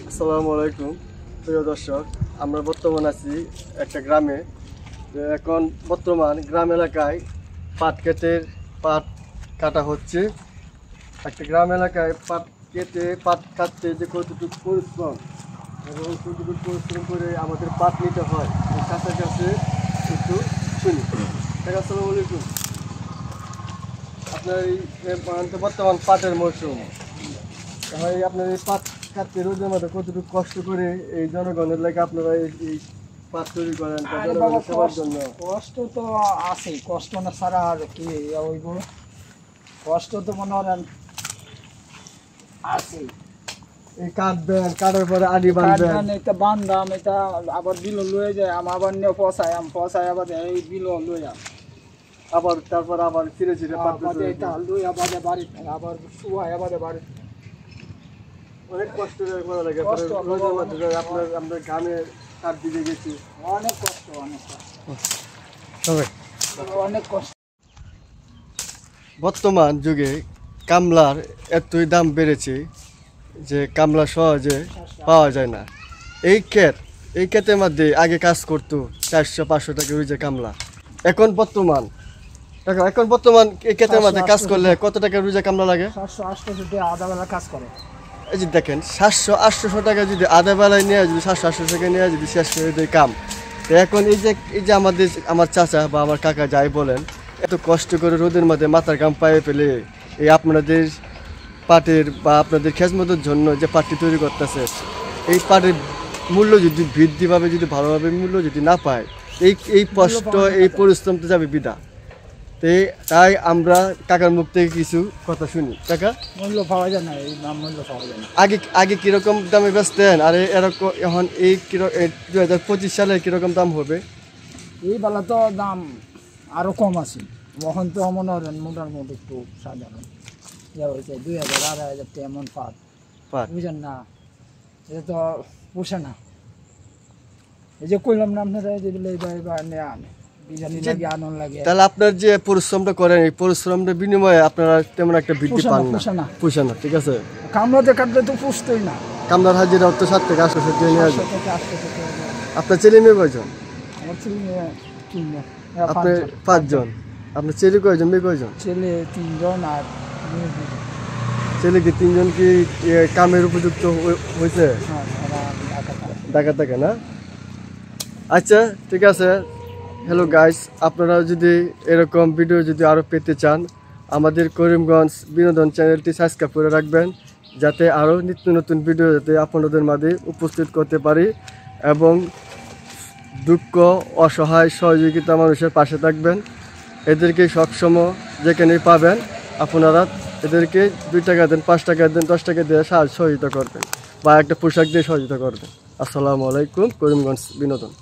আসসালামু আলাইকুম প্রিয় দর্শক, আমরা বর্তমান আছি একটা গ্রামে। এখন বর্তমান গ্রাম এলাকায় পাট কাটা হচ্ছে। একটা গ্রাম এলাকায় পাট কাটতে যে কতটুকু পরিশ্রম এবং কতটুকু পরিশ্রম করে আমাদের পাট নিতে হয় এই কাছাকাছি একটু শুনি। আসসালামু আলাইকুম। আপনার এই বর্তমান পাটের মৌসুম, আপনার এই পাট কাটতে রোদের মধ্যে কতটুকু কষ্ট করে এই জনগণের লাগে আপনারা এই পাট তৈরি করেন সেবার জন্য? কষ্ট তো আছে, কষ্ট না ছাড়া আর কি হইব। কষ্ট তো মনে করেন আছে। এই কাটবেন, কাটার পরে আড়ি বাঁধবেন, এটা বান্ধাম, এটা আবার বিল লয়ে যায়, আবার নিয়ে পচাই আবার এই বিল লইয়া আবার তারপর আবার ছিঁড়ে পাট এটা লইয়া বাদে বাড়ি আবার শুয়াই আবার বাড়ি। অনেক কষ্ট করা লাগে। রোদের মধ্যে আমরা গ্রামে কাঠ দিতে গেছি, অনেক কষ্ট অনেক কষ্ট। বর্তমান যুগে কামলার এতই দাম বেড়েছে যে কামলা সহজে পাওয়া যায় না। এই ক্ষেতের মধ্যে আগে কাজ করতো 400-500 টাকা রুজে কামলা। এখন বর্তমান এই ক্ষেতের মধ্যে কাজ করলে কত টাকা রুজে কামলা লাগে? 700-800 আধা বেলা কাজ করে। এই যে দেখেন, 700-800 টাকা যদি আধা বেলায় নিয়ে যদি 700-800 টাকা নিয়ে যদি শেষ করে দেয় কাম, তো এখন এই যে আমার চাচা বা আমার কাকা যাই বলেন, এত কষ্ট করে রোদের মধ্যে মাথার ঘাম পায়ে ফেলে এই আপনাদের পাটের বা আপনাদের খেজমতের জন্য যে পাটটি তৈরি করতেছে, এই পাটের মূল্য যদি বৃদ্ধিভাবে যদি ভালোভাবে মূল্য যদি না পায়, এই কষ্ট এই পরিশ্রম তো যাবে বিধা। তাই আমরা কাকার মুখ থেকে কিছু কথা শুনি। কাকা, মূল্য পাওয়া যায় না, এই দাম মূল্য পাওয়া যায় না। আগে কিরকম দামে বেচতেন আর এরকম এখন এই 2025 সালে কিরকম দাম হবে? এই বেলা তো দাম আরো কম আছে। এখন তো মনে হয় মোটামুটি একটু সাধারণ হয়েছে 2000-2500 টাকা এমন পাট বুঝেন না, এটা তো পোষে না। এই যে কইলাম না আপনারা যেগুলো নেন তাহলে আপনার যে পরিশ্রমটা করেন এই পরিশ্রমটার বিনিময়ে আপনারা তেমন একটা বৃদ্ধি পান না, পোষে না। ঠিক আছে, কামড়াতে কাটলে তো পুষতেই না। কামলার হাজিরা তো 7 থেকে 800 টাকা নিয়ে আসবে। আপনার ছেলে মেয়ে কয়জন? আমার ছেলে মেয়ে 3 জন। আপনি 5 জন। আপনার ছেলে কয়জন, মেয়ে কয়জন? ছেলে 3 জন আর মেয়ে 2 জন। ছেলে কি 3 জন কি কামের উপযুক্ত হয়েছে? ঢাকা থেকে না? আচ্ছা, ঠিক আছে। হ্যালো গাইস, আপনারা যদি এরকম ভিডিও যদি আরও পেতে চান, আমাদের করিমগঞ্জ বিনোদন চ্যানেলটি সাবস্ক্রাইব করে রাখবেন, যাতে আরও নিত্য নতুন ভিডিও যাতে আপনাদের মাঝে উপস্থিত করতে পারি এবং দুঃখ অসহায় সহযোগিতা মানুষের পাশে থাকবেন। এদেরকে সবসময় যেখানেই পাবেন আপনারা এদেরকে 2 টাকা দেন, 5 টাকা দেন, 10 টাকা দিয়ে সহযোগিতা করবেন বা একটা পোশাক দিয়ে সহযোগিতা করবেন। আসসালামু আলাইকুম। করিমগঞ্জ বিনোদন।